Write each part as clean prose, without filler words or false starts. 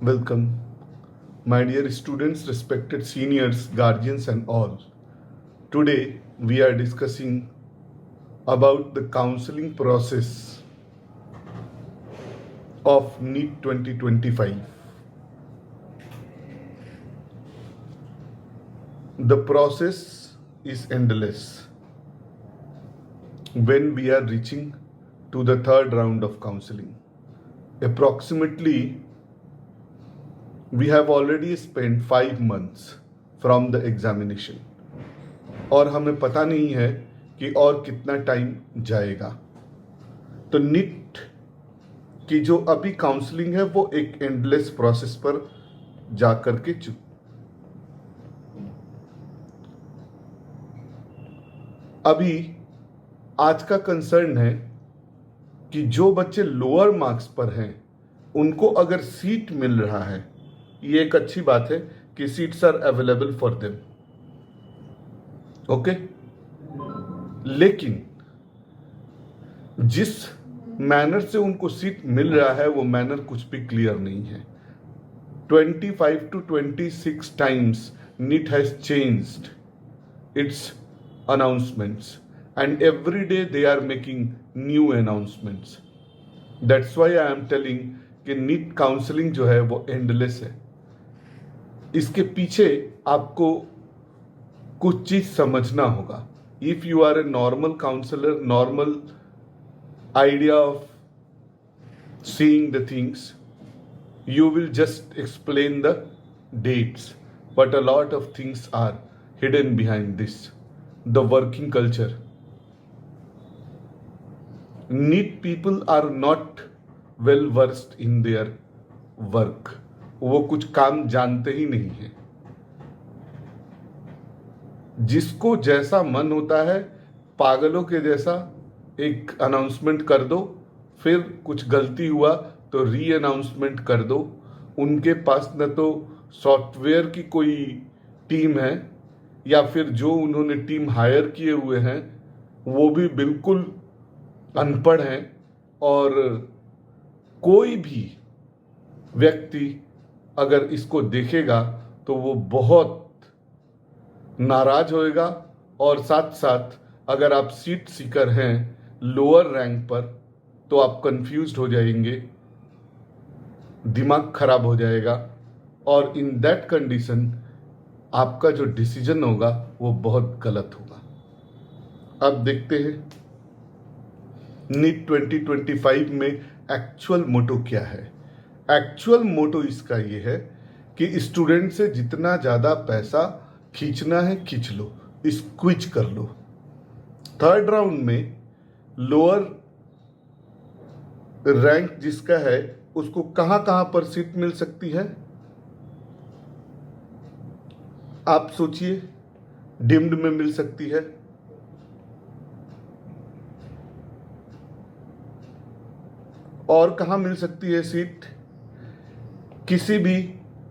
Welcome, my dear students, respected seniors, guardians, and all. Today we are discussing about the counseling process of NEET 2025. The process is endless when we are reaching to the third round of counseling. Approximately, we have already spent 5 months from the examination और हमें पता नहीं है कि और कितना time जाएगा। तो नीट की जो अभी काउंसलिंग है वो एक एंडलेस प्रोसेस पर जा कर के अभी आज का कंसर्न है कि जो बच्चे लोअर मार्क्स पर हैं उनको अगर सीट मिल रहा है, ये एक अच्छी बात है कि seats are available for them, okay. लेकिन जिस मैनर से उनको सीट मिल रहा है वो मैनर कुछ भी क्लियर नहीं है। 25 to 26 times NEET has changed its announcements and every day they are making new announcements. That's why I am telling कि NEET काउंसलिंग जो है वो एंडलेस है। इसके पीछे आपको कुछ चीज समझना होगा। If you are a normal counsellor, normal idea of seeing the things, you will just explain the dates, but a lot of things are hidden behind this. The working culture. NEET people are not well versed in their work. वो कुछ काम जानते ही नहीं है। जिसको जैसा मन होता है पागलों के जैसा एक अनाउंसमेंट कर दो, फिर कुछ गलती हुआ तो री अनाउंसमेंट कर दो। उनके पास न तो सॉफ्टवेयर की कोई टीम है या फिर जो उन्होंने टीम हायर किए हुए हैं वो भी बिल्कुल अनपढ़ हैं, और कोई भी व्यक्ति अगर इसको देखेगा तो वो बहुत नाराज होएगा। और साथ साथ अगर आप सीट सीकर हैं लोअर रैंक पर तो आप कंफ्यूज्ड हो जाएंगे, दिमाग खराब हो जाएगा, और इन दैट कंडीशन आपका जो डिसीजन होगा वो बहुत गलत होगा। अब देखते हैं नीट 2025 में एक्चुअल मोटो क्या है। एक्चुअल मोटो इसका ये है कि स्टूडेंट से जितना ज़्यादा पैसा खींचना है खींच लो, स्क्विज कर लो। थर्ड राउंड में लोअर रैंक जिसका है उसको कहां कहां पर सीट मिल सकती है आप सोचिए। डिम्ड में मिल सकती है, और कहां मिल सकती है सीट, किसी भी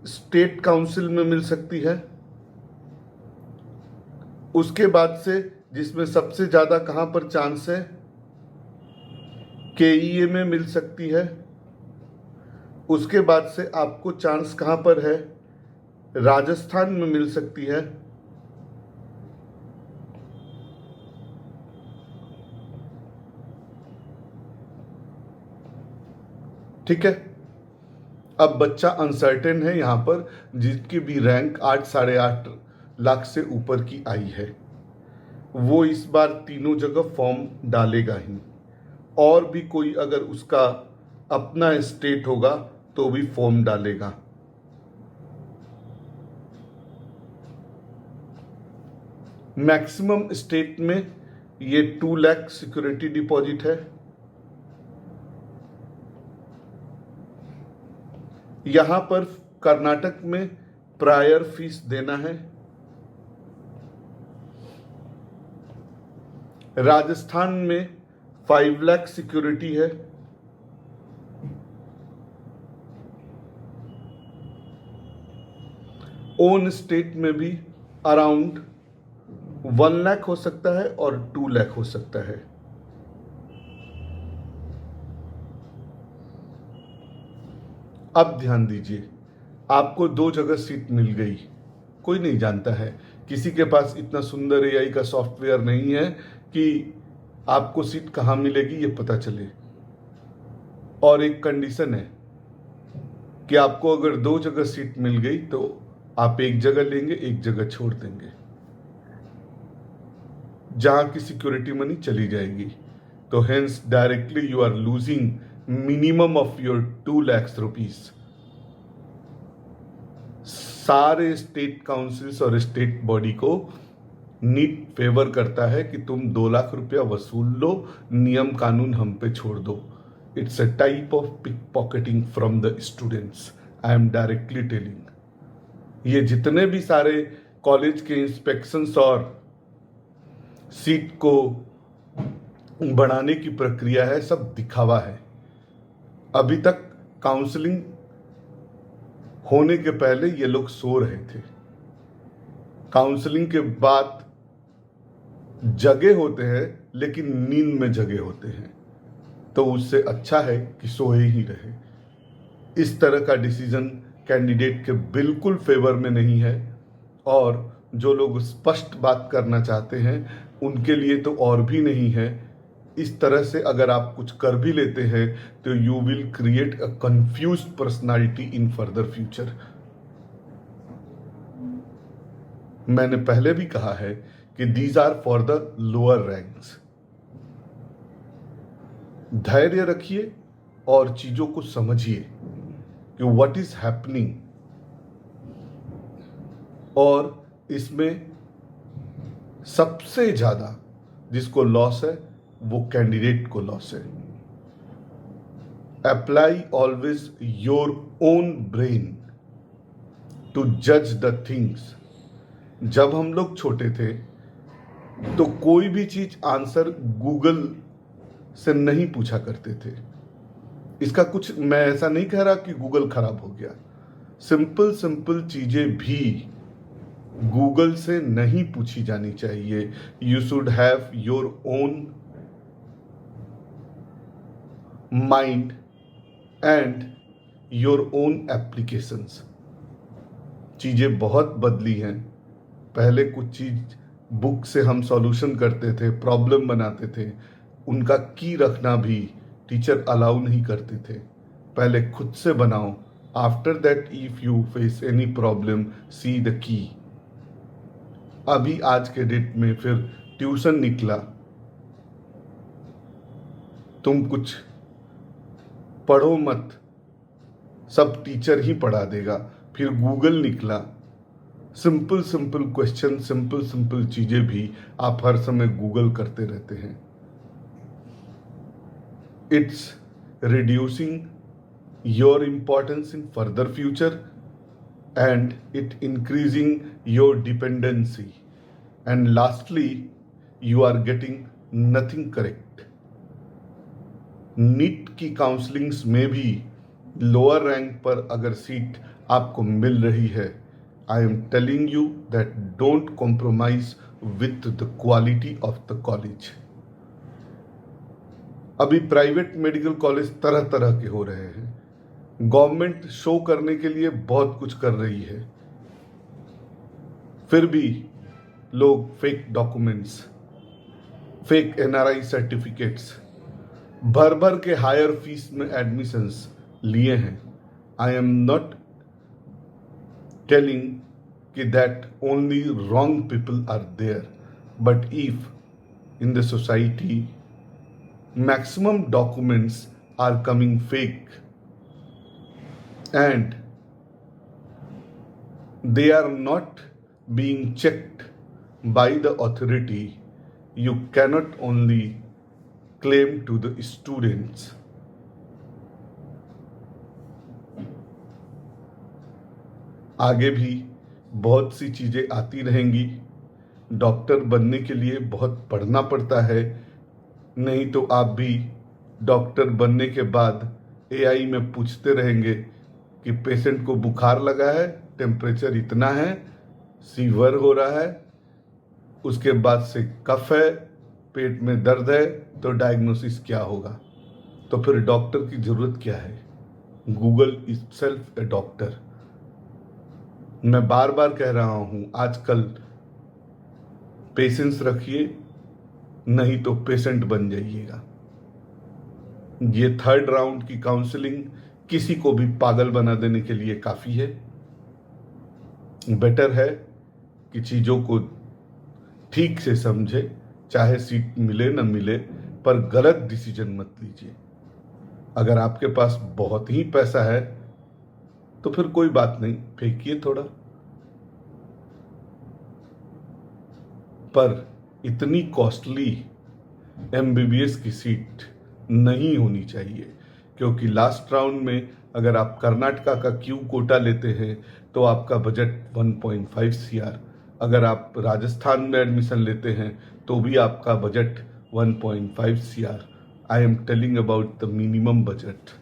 स्टेट काउंसिल में मिल सकती है। उसके बाद से जिसमें सबसे ज्यादा कहां पर चांस है, केईए में मिल सकती है। उसके बाद से आपको चांस कहां पर है, राजस्थान में मिल सकती है। ठीक है। अब बच्चा अनसर्टेन है यहां पर, जिसकी भी रैंक 8-8.5 लाख से ऊपर की आई है, वो इस बार तीनों जगह फॉर्म डालेगा ही। और भी कोई अगर उसका अपना स्टेट होगा तो भी फॉर्म डालेगा। मैक्सिमम स्टेट में ये 2 लाख सिक्योरिटी डिपॉजिट है। यहां पर कर्नाटक में प्रायर फीस देना है। राजस्थान में 5 लाख सिक्योरिटी है। ओन स्टेट में भी अराउंड 1 लाख हो सकता है और 2 लाख हो सकता है। अब ध्यान दीजिए, आपको 2 जगह सीट मिल गई, कोई नहीं जानता है, किसी के पास इतना सुंदर एआई का सॉफ्टवेयर नहीं है कि आपको सीट कहाँ मिलेगी ये पता चले। और एक कंडीशन है कि आपको अगर 2 जगह सीट मिल गई तो आप एक जगह लेंगे, एक जगह छोड़ देंगे, जहां की सिक्योरिटी मनी चली जाएगी। तो hence directly you are losing minimum of your 2 lakh rupees. सारे स्टेट काउंसिल्स और स्टेट बॉडी को नीट फेवर करता है कि तुम 2 लाख रुपया वसूल लो, नियम कानून हम पे छोड़ दो। It's a type of pick pocketing from the students, I am directly telling. ये जितने भी सारे कॉलेज के इंस्पेक्शंस और सीट को बढ़ाने की प्रक्रिया है, सब दिखावा है। अभी तक काउंसलिंग होने के पहले ये लोग सो रहे थे, काउंसलिंग के बाद जगे होते हैं लेकिन नींद में जगे होते हैं। तो उससे अच्छा है कि सोए ही रहे। इस तरह का डिसीजन कैंडिडेट के बिल्कुल फेवर में नहीं है, और जो लोग स्पष्ट बात करना चाहते हैं उनके लिए तो और भी नहीं है। इस तरह से अगर आप कुछ कर भी लेते हैं तो you will create a confused personality in further future. मैंने पहले भी कहा है कि these are for the lower ranks. धैर्य रखिए और चीजों को समझिए कि व्हाट इज हैपनिंग, और इसमें सबसे ज्यादा जिसको लॉस है वो कैंडिडेट को लॉस है। Apply always your own brain to जज द थिंग्स। जब हम लोग छोटे थे तो कोई भी चीज आंसर गूगल से नहीं पूछा करते थे। इसका कुछ, मैं ऐसा नहीं कह रहा कि गूगल खराब हो गया, सिंपल सिंपल चीजें भी गूगल से नहीं पूछी जानी चाहिए। You should have your own mind and your own applications. चीजें बहुत बदली हैं। पहले कुछ चीज बुक से हम सॉल्यूशन करते थे, प्रॉब्लम बनाते थे, उनका की रखना भी टीचर अलाउ नहीं करते थे। पहले खुद से बनाओ, after that if you face any problem see the key. अभी आज के डेट में फिर ट्यूशन निकला, तुम कुछ पढ़ो मत, सब टीचर ही पढ़ा देगा। फिर गूगल निकला, simple simple question, simple simple चीजें भी आप हर समय गूगल करते रहते हैं। It's reducing your importance in further future and it increasing your dependency, and lastly you are getting nothing correct. NEET की काउंसलिंग्स में भी लोअर रैंक पर अगर सीट आपको मिल रही है, I am telling you that don't compromise with the quality of the college. अभी private medical college तरह तरह के हो रहे हैं, गवर्नमेंट शो करने के लिए बहुत कुछ कर रही है, फिर भी लोग fake documents, fake NRI certificates भर भर के हायर फीस में एडमिशंस लिए हैं। आई एम नॉट टेलिंग कि that only wrong people are there, but if in the society maximum documents are coming fake and they are not being checked by the authority, you cannot only claim to the students. आगे भी बहुत सी चीजें आती रहेंगी। Doctor बनने के लिए बहुत पढ़ना पड़ता है, नहीं तो आप भी डॉक्टर बनने के बाद एआई में पूछते रहेंगे कि पेशेंट को बुखार लगा है, टेम्परेचर इतना है, फीवर हो रहा है, उसके बाद से कफ है, पेट में दर्द है, तो डायग्नोसिस क्या होगा? तो फिर डॉक्टर की जरूरत क्या है? Google is self A doctor. मैं बार बार कह रहा हूं, आजकल पेशेंस रखिए, नहीं तो पेशेंट बन जाइएगा। ये 3rd राउंड की काउंसलिंग किसी को भी पागल बना देने के लिए काफी है। बेटर है कि चीजों को ठीक से समझे, चाहे सीट मिले न मिले, पर गलत डिसीजन मत लीजिए। अगर आपके पास बहुत ही पैसा है तो फिर कोई बात नहीं, फेंकिए थोड़ा, पर इतनी कॉस्टली एमबीबीएस की सीट नहीं होनी चाहिए। क्योंकि लास्ट राउंड में अगर आप कर्नाटका का क्यू कोटा लेते हैं तो आपका बजट 1.5 सीआर, अगर आप राजस्थान में एडमिशन लेते हैं तो भी आपका budget 1.5 CR. I am telling about the minimum budget.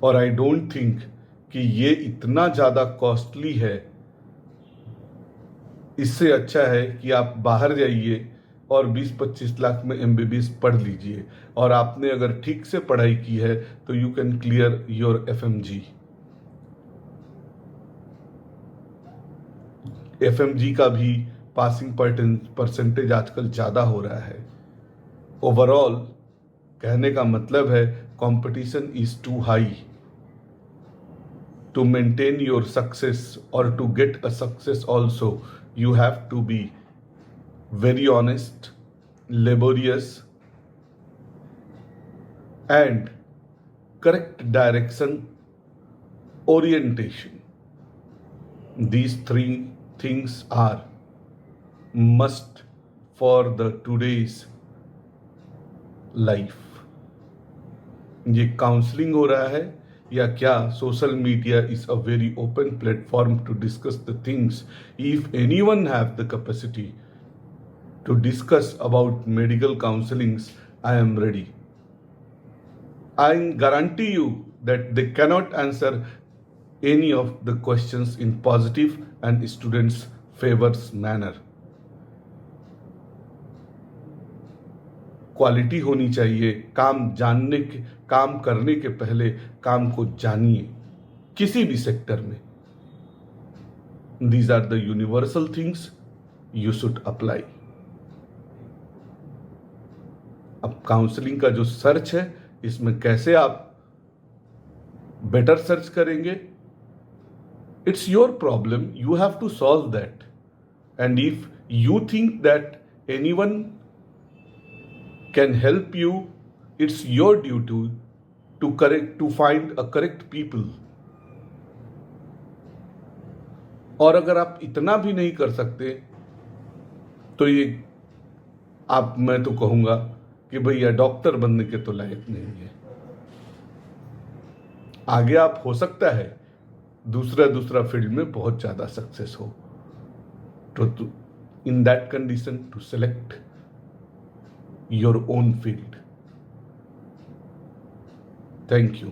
और आई डोंट थिंक कि ये इतना ज़्यादा कॉस्टली है। इससे अच्छा है कि आप बाहर जाइए और 20-25 लाख में एमबीबीएस पढ़ लीजिए, और आपने अगर ठीक से पढ़ाई की है तो you can clear your FMG. FMG का भी पासिंग परसेंटेज आजकल ज़्यादा हो रहा है। ओवरऑल कहने का मतलब है competition is too high to maintain your success, or to get a success also. You have to be very honest, laborious, and correct direction, orientation. These 3 things are must for the today's life. ये counselling हो रहा है या क्या social media is a very open platform to discuss the things. If anyone have the capacity to discuss about medical counsellings, I am ready. I guarantee you that they cannot answer any of the questions in positive and students favors manner. Quality होनी चाहिए। काम करने के पहले काम को जानिए, किसी भी सेक्टर में। These are the universal things you should apply. अब काउंसलिंग का जो सर्च है, इसमें कैसे आप बेटर सर्च करेंगे, it's your problem, you have to solve that. And if you think that anyone can help you, it's your duty to find a correct people. और अगर आप इतना भी नहीं कर सकते तो ये मैं तो कहूंगा कि भैया डॉक्टर बनने के तो लायक नहीं है। आगे आप हो सकता है दूसरा फील्ड में बहुत ज्यादा सक्सेस हो, तो in that condition to select your own field. Thank you.